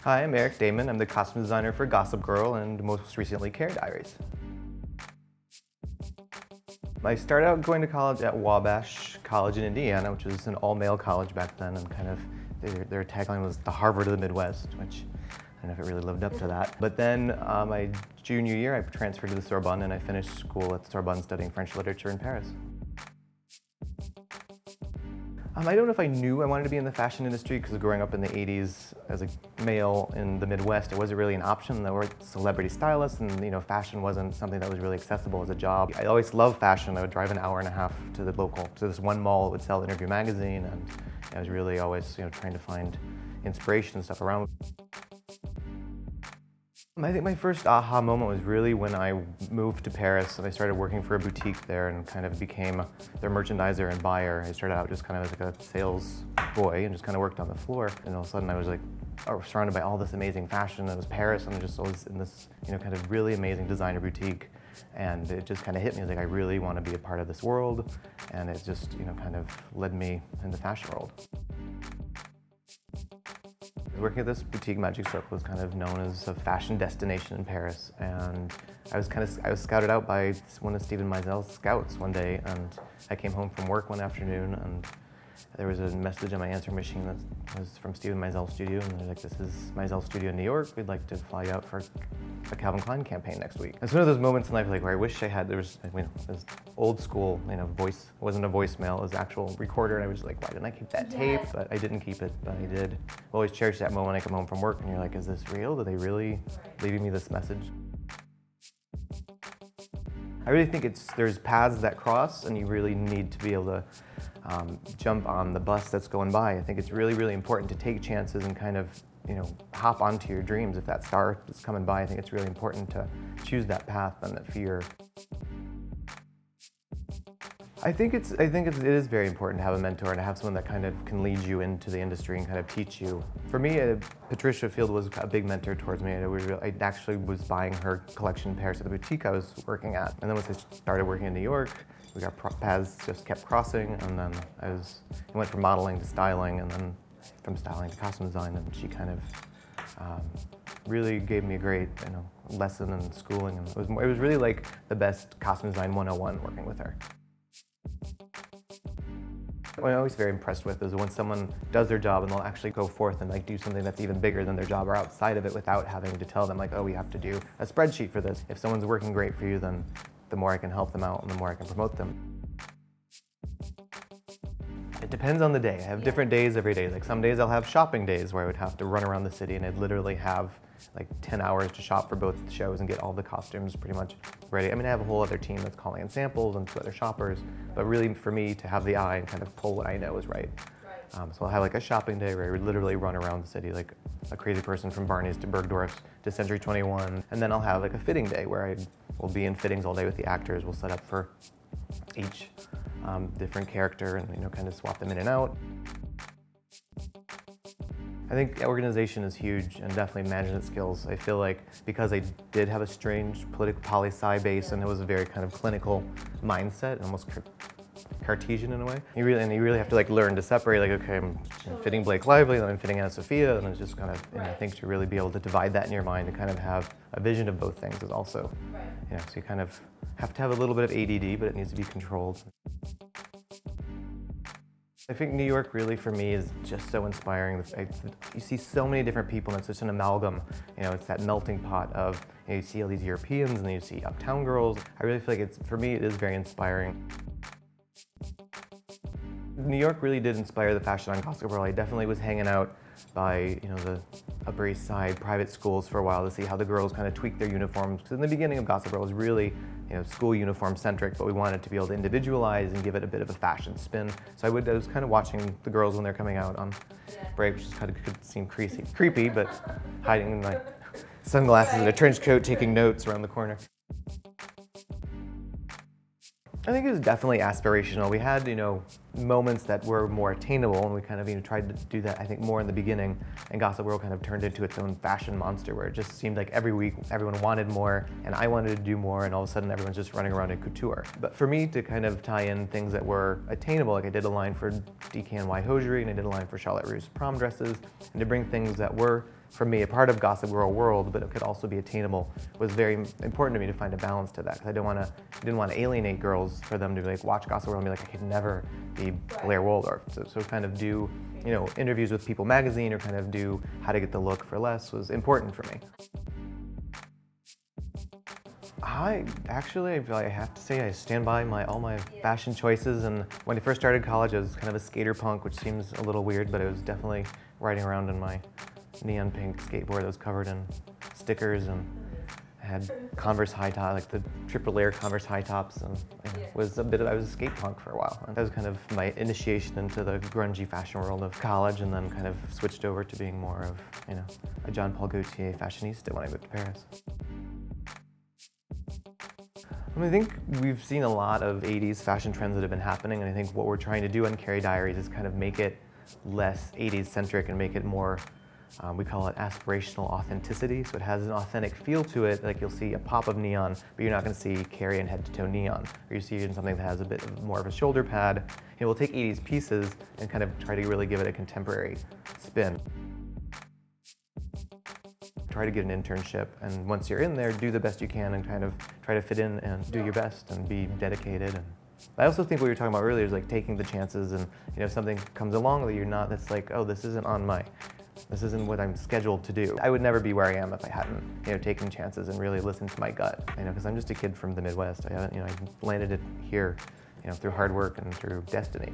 Hi, I'm Eric Daman. I'm the costume designer for Gossip Girl and most recently Care Diaries. I started out going to college at Wabash College in Indiana, which was an all-male college back then, and kind of their tagline was the Harvard of the Midwest, which I don't know if it really lived up to that. But then my junior year, I transferred to the Sorbonne and I finished school at the Sorbonne studying French literature in Paris. I don't know if I knew I wanted to be in the fashion industry because growing up in the 80s as a male in the Midwest, it wasn't really an option. There were celebrity stylists and fashion wasn't something that was really accessible as a job. I always loved fashion. I would drive an hour and a half to this one mall that would sell Interview magazine, and I was really always trying to find inspiration and stuff around. I think my first aha moment was really when I moved to Paris and I started working for a boutique there and kind of became their merchandiser and buyer. I started out just kind of as like a sales boy and just kind of worked on the floor. And all of a sudden I was like surrounded by all this amazing fashion. It was Paris and I just was in this kind of really amazing designer boutique. And it just kind of hit me. I was like, I really want to be a part of this world. And it just kind of led me in the fashion world. Working at this boutique, Magic Circle was kind of known as a fashion destination in Paris, and I was scouted out by one of Steven Meisel's scouts one day, and I came home from work one afternoon and there was a message on my answering machine that was from Steven Meisel's studio, and they're like, this is Meisel's studio in New York, we'd like to fly you out for a Calvin Klein campaign next week. It's one of those moments in life like where I wish I had, this old school, voice, it wasn't a voicemail, it was an actual recorder, and I was like, why didn't I keep that tape? But I didn't keep it, but I did. I always cherish that moment when I come home from work and you're like, is this real? Are they really leaving me this message? I really think there's paths that cross and you really need to be able to jump on the bus that's going by. I think it's really, really important to take chances and kind of, hop onto your dreams. If that star is coming by, I think it's really important to choose that path and that fear. I think it is very important to have a mentor and to have someone that kind of can lead you into the industry and kind of teach you. For me, Patricia Field was a big mentor towards me. I actually was buying her collection in Paris at the boutique I was working at. And then once I started working in New York, paths just kept crossing, and then I went from modeling to styling, and then from styling to costume design, and she kind of really gave me a great lesson and schooling, and it was really like the best costume design 101 working with her. What I'm always very impressed with is when someone does their job and they'll actually go forth and do something that's even bigger than their job or outside of it without having to tell them oh, we have to do a spreadsheet for this. If someone's working great for you, then the more I can help them out and the more I can promote them. It depends on the day. I have different days every day. Like some days I'll have shopping days where I would have to run around the city and I'd literally have like 10 hours to shop for both shows and get all the costumes pretty much ready. I have a whole other team that's calling in samples and 2 other shoppers, but really for me to have the eye and kind of pull what I know is right. So I'll have like a shopping day where I would literally run around the city like a crazy person from Barney's to Bergdorf's to Century 21. And then I'll have like a fitting day where I will be in fittings all day with the actors. We'll set up for each different character and kind of swap them in and out. I think organization is huge and definitely management skills. I feel like because I did have a strange political poli-sci base and it was a very kind of clinical mindset, almost Cartesian in a way. You really have to learn to separate, okay, I'm fitting Blake Lively, then I'm fitting Anna Sophia, and it's just kind of, I think to really be able to divide that in your mind and kind of have a vision of both things is also, so you kind of have to have a little bit of ADD, but it needs to be controlled. I think New York really for me is just so inspiring. You see so many different people and it's just an amalgam. It's that melting pot of, you see all these Europeans and then you see uptown girls. I really feel like for me it is very inspiring. New York really did inspire the fashion on Gossip Girl. I definitely was hanging out by the Upper East Side private schools for a while to see how the girls kind of tweaked their uniforms. Because in the beginning of Gossip Girl, it was really school uniform centric, but we wanted to be able to individualize and give it a bit of a fashion spin. So I was kind of watching the girls when they're coming out on break, which kind of could seem creepy, but hiding in my sunglasses and a trench coat, taking notes around the corner. I think it was definitely aspirational. We had, moments that were more attainable, and we kind of, tried to do that, I think, more in the beginning. And Gossip Girl kind of turned into its own fashion monster, where it just seemed like every week everyone wanted more, and I wanted to do more, and all of a sudden everyone's just running around in couture. But for me to kind of tie in things that were attainable, like I did a line for DKNY hosiery, and I did a line for Charlotte Russe prom dresses, and to bring things that were for me, a part of Gossip Girl world, but it could also be attainable, was very important to me to find a balance to that. Because I didn't want to alienate girls for them to like watch Gossip Girl and be like, I could never be Blair Waldorf. So kind of do, you know, interviews with People magazine or kind of do How to Get the Look for Less was important for me. I have to say I stand by all my fashion choices, and when I first started college I was kind of a skater punk, which seems a little weird, but I was definitely riding around in my neon pink skateboard that was covered in stickers, and I had Converse high top, like the triple layer Converse high tops, and I was a skate punk for a while. And that was kind of my initiation into the grungy fashion world of college, and then kind of switched over to being more of, you know, a Jean Paul Gaultier fashionista when I moved to Paris. I think we've seen a lot of 80s fashion trends that have been happening, and I think what we're trying to do on Carrie Diaries is kind of make it less 80s centric and make it more, we call it aspirational authenticity. So it has an authentic feel to it, like you'll see a pop of neon, but you're not going to see Carrie in head to toe neon. Or you see it in something that has a bit more of a shoulder pad. You know, we'll take 80s pieces and kind of try to really give it a contemporary spin. Try to get an internship, and once you're in there, do the best you can and kind of try to fit in and do your best and be dedicated. And I also think what you were talking about earlier is like taking the chances, and you know, if something comes along that you're not, that's like, oh, this isn't what I'm scheduled to do. I would never be where I am if I hadn't, you know, taken chances and really listened to my gut. You know, because I'm just a kid from the Midwest. I haven't, you know, I landed it here, you know, through hard work and through destiny.